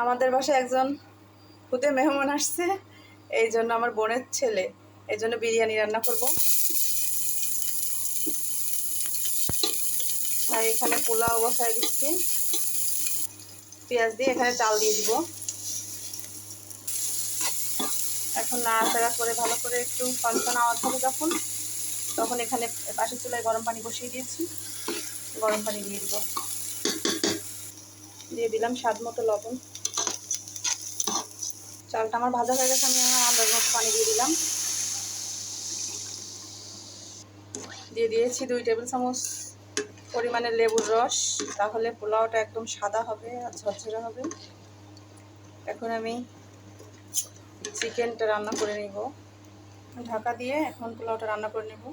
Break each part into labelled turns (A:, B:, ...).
A: আমাদের বাসায় একজন খুদে মেহমান আসছে, এই জন্য আমার বোনের ছেলে, এই জন্য বিরিয়ানি রান্না করব। আর এখানে পোলাও বসাই দিচ্ছি, পেঁয়াজ দিয়ে এখানে চাল দিয়ে দিব। এখন নাড়াচাড়া করে ভালো করে একটু কনকনা আওয়াজ হবে যখন, তখন এখানে পাশের চুলায় গরম পানি বসিয়ে দিয়েছি, গরম পানি দিয়ে দিব। দিয়ে দিলাম স্বাদ মতো লবণ। চালটা আমার ভাজা হয়ে গেছে, আমি আন্দাজ মতো পানি দিয়ে দিলাম। দিয়ে দিয়েছি 2 টেবিল চামচ পরিমাণে লেবুর রস, তাহলে পোলাওটা একদম সাদা হবে আর ঝরঝরে হবে। এখন আমি চিকেনটা রান্না করে নিব, ঢাকা দিয়ে এখন পোলাওটা রান্না করে নেব।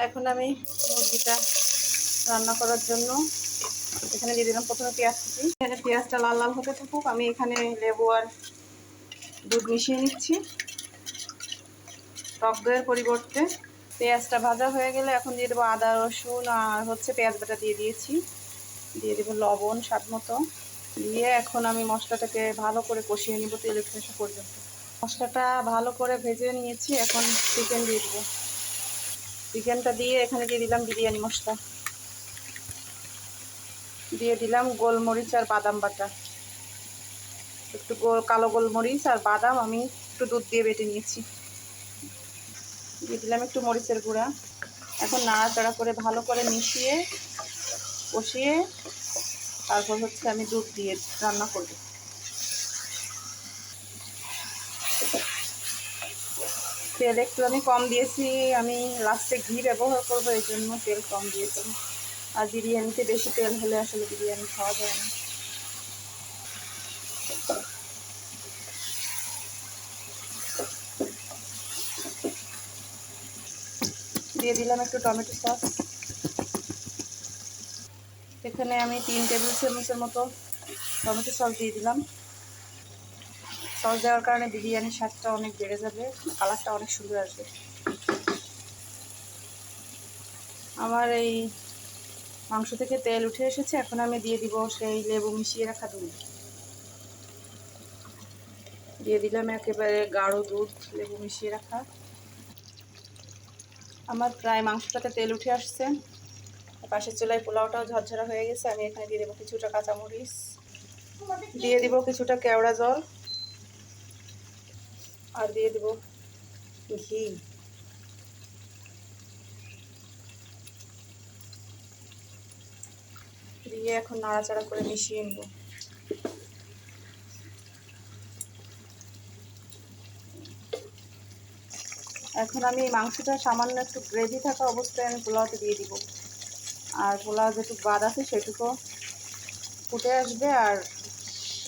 A: এখন আমি মুরগিটা রান্না করার জন্য এখানে দিয়ে দিলাম প্রথমে পেঁয়াজ কুচি। এখানে পেঁয়াজটা লাল লাল হতে থাকুক, আমি এখানে লেবু আর দুধ মিশিয়ে নিচ্ছি টক দইয়ের পরিবর্তে। পেঁয়াজটা ভাজা হয়ে গেলে এখন দিয়ে দেবো আদা রসুন আর পেঁয়াজ বাটা দিয়ে দিয়েছি। দিয়ে দেবো লবণ স্বাদ মতো। দিয়ে এখন আমি মশলাটাকে ভালো করে কষিয়ে নিব তেল উঠে আসা পর্যন্ত। মশলাটা ভালো করে ভেজে নিয়েছি, এখন চিকেন দিয়ে দেবো। চিকেনটা দিয়ে এখানে দিয়ে দিলাম বিরিয়ানি মশলা, দিয়ে দিলাম গোলমরিচ আর বাদাম বাটা, একটু কালো গোলমরিচ আর বাদাম আমি একটু দুধ দিয়ে বেটে নিয়েছি। দিয়ে দিলাম একটু মরিচের গুঁড়া। এখন নাড়াচাড়া করে ভালো করে মিশিয়ে কষিয়ে তারপর আমি দুধ দিয়ে রান্না করব। তেল একটু আমি কম দিয়েছি, আমি লাস্টে ঘি ব্যবহার করবো, এই জন্য তেল কম দিয়েছি। আর বিরিয়ানিতে বেশি তেল হলে আসলে বিরিয়ানি খাওয়া যায় না। দিয়ে দিলাম একটু টমেটো সস। এখানে আমি 3 টেবিল চামচের মতো টমেটো সস দিয়ে দিলাম। সস দেওয়ার কারণে বিরিয়ানির স্বাদটা অনেক বেড়ে যাবে, কালারটা অনেক সুন্দর আসবে। আমার এই মাংস থেকে তেল উঠে এসেছে, এখন আমি দিয়ে দিব সেই লেবু মিশিয়ে রাখা দুধ। দিয়ে দিলাম একেবারে গাঢ় দুধ, লেবু মিশিয়ে রাখা। আমার প্রায় মাংসটাতে তেল উঠে আসছে, পাশের চুলায় পোলাওটাও ঝরঝরা হয়ে গেছে। আমি এখানে দিয়ে দেবো কিছুটা কাঁচামরিচ, দিয়ে দিব কিছুটা কেওড়া জল, আর দিয়ে দেব ঘি। দিয়ে এখন নাড়াচাড়া করে মিশিয়ে নেব। এখন আমি মাংসটা সামান্য একটু গ্রেভি থাকা অবস্থায় আমি পোলাওতে দিয়ে দিব। আর পোলাও যেটুকু বাদ আছে সেটুকু ফুটে আসবে, আর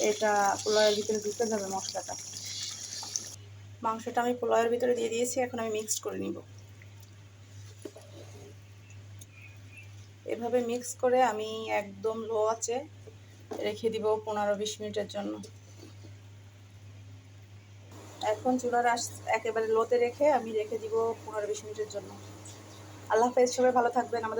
A: এটা পোলাওয়ের ভিতরে ঢুকে যাবে মশলাটা। মাংসটা আমি পোলাওয়ের ভিতরে দিয়ে দিয়েছি, এখন আমি মিক্সড করে নিব। এভাবে মিক্স করে আমি একদম লো আঁচে রেখে দিব 15-20 মিনিটের জন্য। এখন চুলার আঁচ একেবারে লোতে রেখে আমি রেখে দিব 15-20 মিনিটের জন্য। আল্লাহ হাফেজ, সবাই ভালো থাকবেন। আমাদের